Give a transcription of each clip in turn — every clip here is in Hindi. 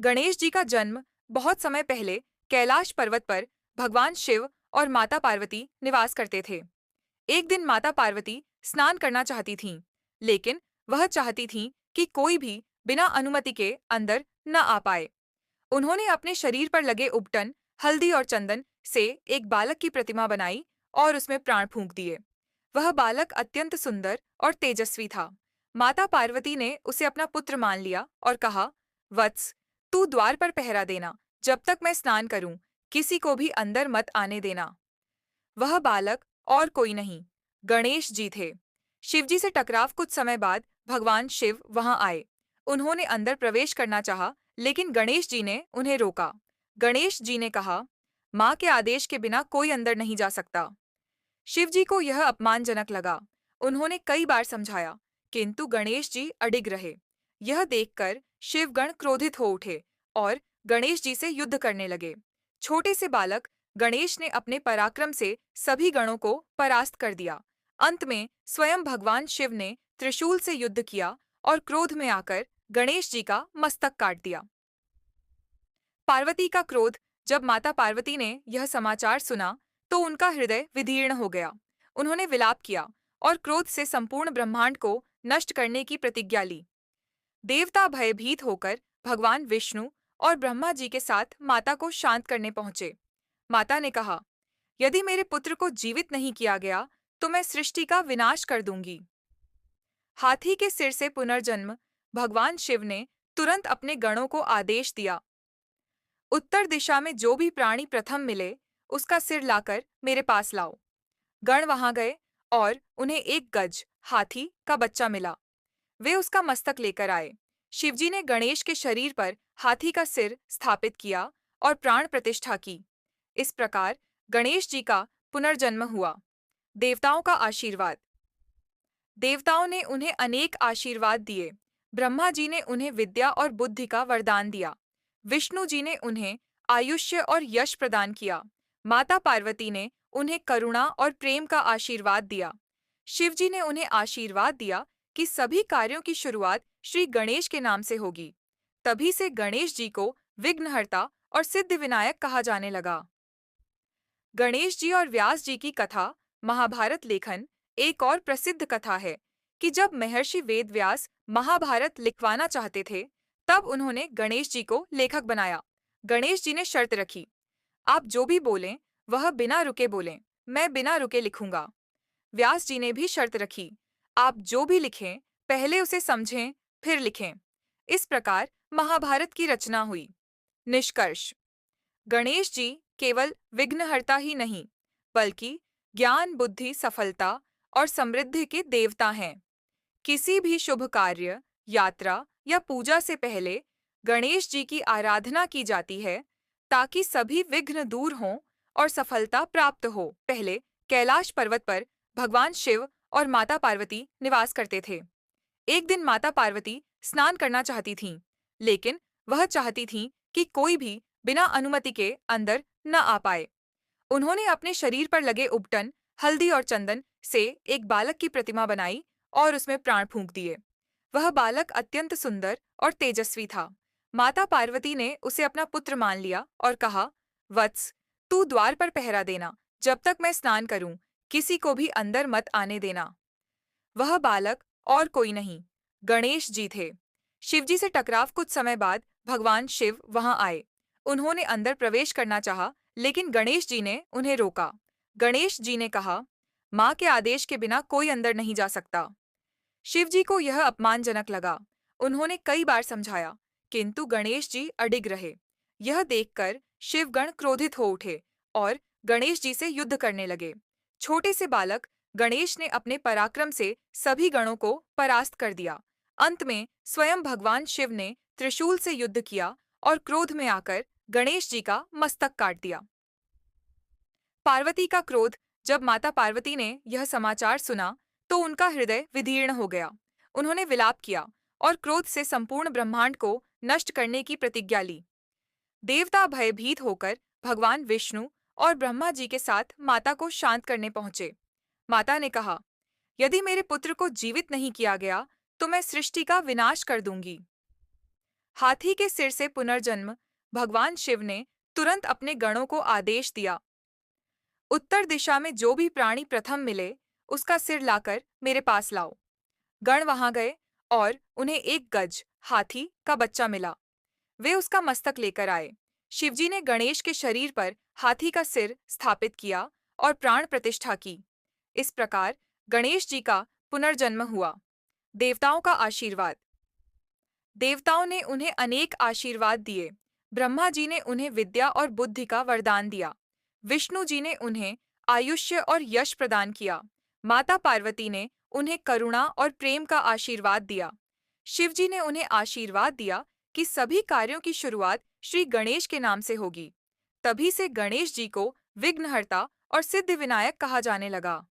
गणेश जी का जन्म बहुत समय पहले कैलाश पर्वत पर भगवान शिव और माता पार्वती निवास करते थे। एक दिन माता पार्वती स्नान करना चाहती थीं, लेकिन वह चाहती थीं कि कोई भी बिना अनुमति के अंदर न आ पाए। उन्होंने अपने शरीर पर लगे उपटन, हल्दी और चंदन से एक बालक की प्रतिमा बनाई और उसमें प्राण फूंक दिए। वह बालक अत्यंत सुंदर और तेजस्वी था। माता पार्वती ने उसे अपना पुत्र मान लिया और कहा, वत्स, तू द्वार पर पहरा देना, जब तक मैं स्नान करूं, किसी को भी अंदर मत आने देना। वह बालक और कोई नहीं, गणेश जी थे। शिवजी से टकराव कुछ समय बाद भगवान शिव वहां आए। उन्होंने अंदर प्रवेश करना चाहा, लेकिन गणेश जी ने उन्हें रोका। गणेश जी ने कहा, माँ के आदेश के बिना कोई अंदर नहीं जा सकता। शिवजी को यह अपमानजनक लगा। उन्होंने कई बार समझाया, किंतु गणेश जी अडिग रहे। यह देखकर शिवगण क्रोधित हो उठे और गणेश जी से युद्ध करने लगे। छोटे से बालक गणेश ने अपने पराक्रम से सभी गणों को परास्त कर दिया। अंत में स्वयं भगवान शिव ने त्रिशूल से युद्ध किया और क्रोध में आकर गणेश जी का मस्तक काट दिया। पार्वती का क्रोध। जब माता पार्वती ने यह समाचार सुना तो उनका हृदय विदीर्ण हो गया। उन्होंने विलाप किया और क्रोध से संपूर्ण ब्रह्मांड को नष्ट करने की प्रतिज्ञा ली। देवता भयभीत होकर भगवान विष्णु और ब्रह्मा जी के साथ माता को शांत करने पहुंचे। माता ने कहा, यदि मेरे पुत्र को जीवित नहीं किया गया तो मैं सृष्टि का विनाश कर दूंगी। हाथी के सिर से पुनर्जन्म। भगवान शिव ने तुरंत अपने गणों को आदेश दिया, उत्तर दिशा में जो भी प्राणी प्रथम मिले, उसका सिर लाकर मेरे पास लाओ। गण वहां गए और उन्हें एक गज हाथी का बच्चा मिला। वे उसका मस्तक लेकर आए। शिवजी ने गणेश के शरीर पर हाथी का सिर स्थापित किया और प्राण प्रतिष्ठा की। इस प्रकार गणेश जी का पुनर्जन्म हुआ। देवताओं का आशीर्वाद। देवताओं ने उन्हें अनेक आशीर्वाद दिए। ब्रह्मा जी ने उन्हें विद्या और बुद्धि का वरदान दिया। विष्णु जी ने उन्हें आयुष्य और यश प्रदान किया। माता पार्वती ने उन्हें करुणा और प्रेम का आशीर्वाद दिया। शिव जी ने उन्हें आशीर्वाद दिया कि सभी कार्यों की शुरुआत श्री गणेश के नाम से होगी। तभी से गणेश जी को विघ्नहर्ता और सिद्ध विनायक कहा जाने लगा। गणेश जी और व्यास जी की कथा। महाभारत लेखन। एक और प्रसिद्ध कथा है कि जब महर्षि वेदव्यास महाभारत लिखवाना चाहते थे, तब उन्होंने गणेश जी को लेखक बनाया। गणेश जी ने शर्त रखी, आप जो भी बोलें वह बिना रुके बोलें, मैं बिना रुके लिखूंगा। व्यास जी ने भी शर्त रखी, आप जो भी लिखें पहले उसे समझें फिर लिखें। इस प्रकार महाभारत की रचना हुई। निष्कर्ष। गणेश जी केवल विघ्नहर्ता ही नहीं, बल्कि ज्ञान, बुद्धि, सफलता और समृद्धि के देवता हैं। किसी भी शुभ कार्य, यात्रा या पूजा से पहले गणेश जी की आराधना की जाती है, ताकि सभी विघ्न दूर हों और सफलता प्राप्त हो। पहले कैलाश पर्वत पर भगवान शिव और माता पार्वती निवास करते थे। एक दिन माता पार्वती स्नान करना चाहती थीं, लेकिन वह चाहती थीं कि कोई भी बिना अनुमति के अंदर न आ पाए। उन्होंने अपने शरीर पर लगे उपटन, हल्दी और चंदन से एक बालक की प्रतिमा बनाई और उसमें प्राण फूंक दिए। वह बालक अत्यंत सुंदर और तेजस्वी था। माता पार्वती ने उसे अपना पुत्र मान लिया और कहा, वत्स, तू द्वार पर पहरा देना, जब तक मैं स्नान करूं, किसी को भी अंदर मत आने देना। वह बालक और कोई नहीं, गणेश जी थे। शिवजी से टकराव कुछ समय बाद भगवान शिव वहां आए। उन्होंने अंदर प्रवेश करना चाहा, लेकिन गणेश जी ने उन्हें रोका। गणेश जी ने कहा, माँ के आदेश के बिना कोई अंदर नहीं जा सकता। शिवजी को यह अपमानजनक लगा। उन्होंने कई बार समझाया, किंतु गणेश जी अडिग रहे। यह देखकर शिवगण क्रोधित हो उठे और गणेश जी से युद्ध करने लगे। छोटे से बालक गणेश ने अपने पराक्रम से सभी गणों को परास्त कर दिया। अंत में स्वयं भगवान शिव ने त्रिशूल से युद्ध किया और क्रोध में आकर गणेश जी का मस्तक काट दिया। पार्वती का क्रोध। जब माता पार्वती ने यह समाचार सुना तो उनका हृदय विदीर्ण हो गया। उन्होंने विलाप किया और क्रोध से संपूर्ण ब्रह्मांड को नष्ट करने की प्रतिज्ञा ली। देवता भयभीत होकर भगवान विष्णु और ब्रह्मा जी के साथ माता को शांत करने पहुंचे। माता ने कहा, यदि मेरे पुत्र को जीवित नहीं किया गया तो मैं सृष्टि का विनाश कर दूंगी। हाथी के सिर से पुनर्जन्म। भगवान शिव ने तुरंत अपने गणों को आदेश दिया, उत्तर दिशा में जो भी प्राणी प्रथम मिले, उसका सिर लाकर मेरे पास लाओ। गण वहां गए और उन्हें एक गज हाथी का बच्चा मिला। वे उसका मस्तक लेकर आए। शिवजी ने गणेश के शरीर पर हाथी का सिर स्थापित किया और प्राण प्रतिष्ठा की। इस प्रकार गणेश जी का पुनर्जन्म हुआ। देवताओं का आशीर्वाद। देवताओं ने उन्हें अनेक आशीर्वाद दिए। ब्रह्मा जी ने उन्हें विद्या और बुद्धि का वरदान दिया। विष्णु जी ने उन्हें आयुष्य और यश प्रदान किया। माता पार्वती ने उन्हें करुणा और प्रेम का आशीर्वाद दिया। शिव जी ने उन्हें आशीर्वाद दिया कि सभी कार्यों की शुरुआत श्री गणेश के नाम से होगी। तभी से गणेश जी को विघ्नहर्ता और सिद्धिविनायक कहा जाने लगा।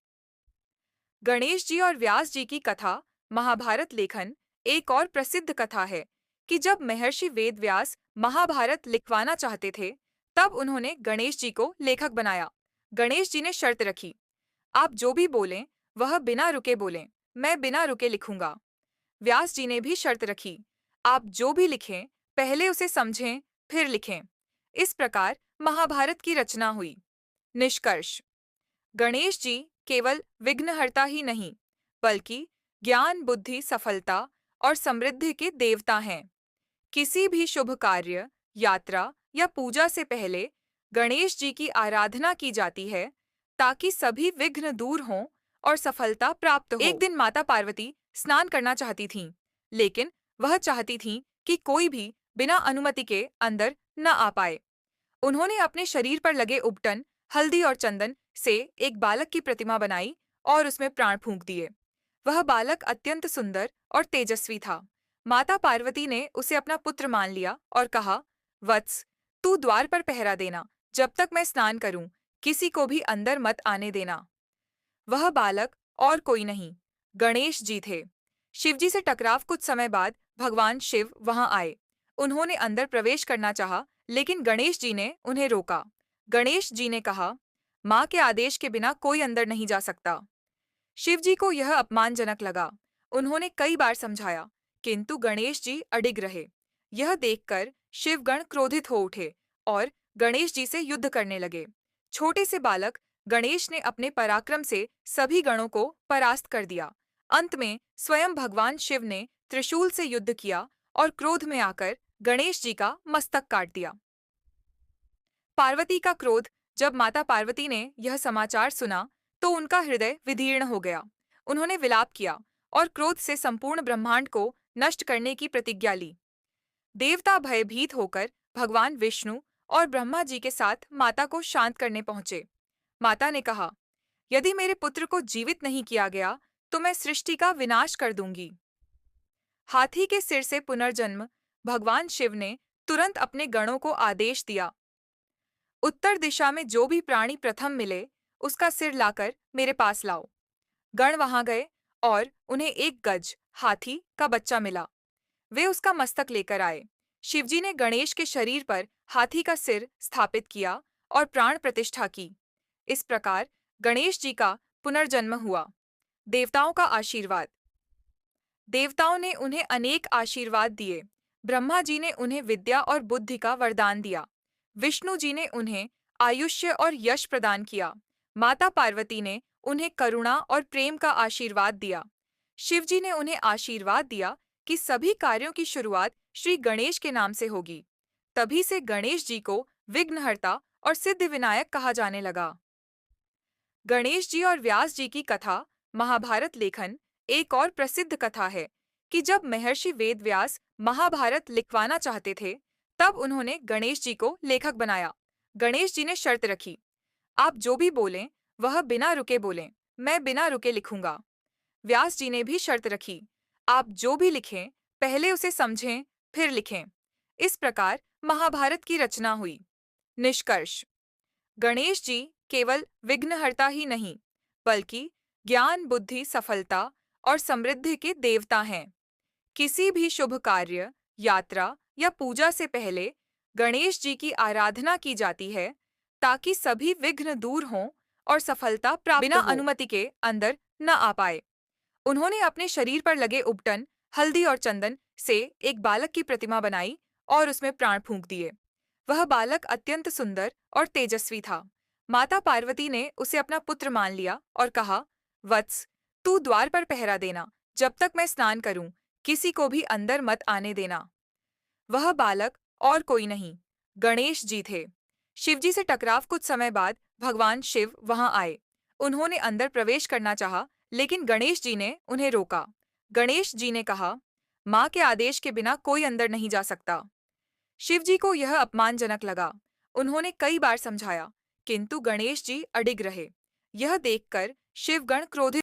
गणेश जी और व्यास जी की कथा। महाभारत लेखन एक और प्रसिद्ध कथा है कि जब महर्षि वेदव्यास महाभारत लिखवाना चाहते थे, तब उन्होंने गणेश जी को लेखक बनाया। गणेश जी ने शर्त रखी, आप जो भी बोलें वह बिना रुके बोलें, मैं बिना रुके लिखूंगा। व्यास जी ने भी शर्त रखी, आप जो भी लिखें पहले उसे समझें फिर लिखें। इस प्रकार महाभारत की रचना हुई। निष्कर्ष। गणेश जी केवल विघ्नहर्ता ही नहीं, बल्कि ज्ञान, बुद्धि, सफलता और समृद्धि के देवता हैं। किसी भी शुभ कार्य, यात्रा या पूजा से पहले गणेश जी की आराधना की जाती है, ताकि सभी विघ्न दूर हों और सफलता प्राप्त हो। एक दिन माता पार्वती स्नान करना चाहती थीं, लेकिन वह चाहती थीं कि कोई भी बिना अनुमति के अंदर न आ पाए। उन्होंने अपने शरीर पर लगे उपटन, हल्दी और चंदन से एक बालक की प्रतिमा बनाई और उसमें प्राण फूंक दिए। वह बालक अत्यंत सुंदर और तेजस्वी था। माता पार्वती ने उसे अपना पुत्र मान लिया और कहा, वत्स, तू द्वार पर पहरा देना, जब तक मैं स्नान करूं, किसी को भी अंदर मत आने देना। वह बालक और कोई नहीं, गणेश जी थे। शिवजी से टकराव कुछ समय बाद भगवान शिव वहां आए। उन्होंने अंदर प्रवेश करना चाहा, लेकिन गणेश जी ने उन्हें रोका। गणेश जी ने कहा, माँ के आदेश के बिना कोई अंदर नहीं जा सकता। शिव जी को यह अपमानजनक लगा। उन्होंने कई बार समझाया, किंतु गणेश जी अडिग रहे। यह देखकर शिवगण क्रोधित हो उठे और गणेश जी से युद्ध करने लगे। छोटे से बालक गणेश ने अपने पराक्रम से सभी गणों को परास्त कर दिया। अंत में स्वयं भगवान शिव ने त्रिशूल से युद्ध किया और क्रोध में आकर गणेश जी का मस्तक काट दिया। पार्वती का क्रोध। जब माता पार्वती ने यह समाचार सुना, तो उनका हृदय विदीर्ण हो गया। उन्होंने विलाप किया और क्रोध से संपूर्ण ब्रह्मांड को नष्ट करने की प्रतिज्ञा ली। देवता भयभीत होकर भगवान विष्णु और ब्रह्मा जी के साथ माता को शांत करने पहुंचे। माता ने कहा, यदि मेरे पुत्र को जीवित नहीं किया गया, तो मैं सृष्टि का विनाश कर दूंगी। हाथी के सिर से पुनर्जन्म। भगवान शिव ने तुरंत अपने गणों को आदेश दिया, उत्तर दिशा में जो भी प्राणी प्रथम मिले, उसका सिर लाकर मेरे पास लाओ। गण वहां गए और उन्हें एक गज हाथी का बच्चा मिला। वे उसका मस्तक लेकर आए। शिवजी ने गणेश के शरीर पर हाथी का सिर स्थापित किया और प्राण प्रतिष्ठा की। इस प्रकार गणेश जी का पुनर्जन्म हुआ। देवताओं का आशीर्वाद। देवताओं ने उन्हें अनेक आशीर्वाद दिए। ब्रह्मा जी ने उन्हें विद्या और बुद्धि का वरदान दिया। विष्णु जी ने उन्हें आयुष्य और यश प्रदान किया। माता पार्वती ने उन्हें करुणा और प्रेम का आशीर्वाद दिया। शिव जी ने उन्हें आशीर्वाद दिया कि सभी कार्यों की शुरुआत श्री गणेश के नाम से होगी। तभी से गणेश जी को विघ्नहर्ता और सिद्धिविनायक कहा जाने लगा। गणेश जी और व्यास जी की कथा। महाभारत लेखन एक और प्रसिद्ध कथा है कि जब महर्षि वेदव्यास महाभारत लिखवाना चाहते थे, तब उन्होंने गणेश जी को लेखक बनाया। गणेश जी ने शर्त रखी, आप जो भी बोलें वह बिना रुके बोलें, मैं बिना रुके लिखूंगा। व्यास जी ने भी शर्त रखी, आप जो भी लिखें पहले उसे समझें फिर लिखें। इस प्रकार महाभारत की रचना हुई। निष्कर्ष। गणेश जी केवल विघ्नहर्ता ही नहीं, बल्कि ज्ञान, बुद्धि, सफलता और समृद्धि के देवता हैं। किसी भी शुभ कार्य, यात्रा या पूजा से पहले गणेश जी की आराधना की जाती है, ताकि सभी विघ्न दूर हों और सफलता प्राप्त बिना अनुमति के अंदर न आ पाए। उन्होंने अपने शरीर पर लगे उपटन, हल्दी और चंदन से एक बालक की प्रतिमा बनाई और उसमें प्राण फूंक दिए। वह बालक अत्यंत सुंदर और तेजस्वी था। माता पार्वती ने उसे अपना पुत्र मान लिया और कहा, वत्स, तू द्वार पर पहरा देना, जब तक मैं स्नान करूं, किसी को भी अंदर मत आने देना। वह बालक और कोई नहीं, गणेश जी थे। शिवजी से टकराव कुछ समय बाद भगवान शिव वहां आए। उन्होंने अंदर प्रवेश करना चाहा, लेकिन गणेश जी ने उन्हें रोका। गणेश जी ने कहा, माँ के आदेश के बिना कोई अंदर नहीं जा सकता। शिव जी को यह अपमानजनक लगा। उन्होंने कई बार समझाया, किंतु गणेश जी अडिग रहे। यह देखकर शिवगण क्रोधित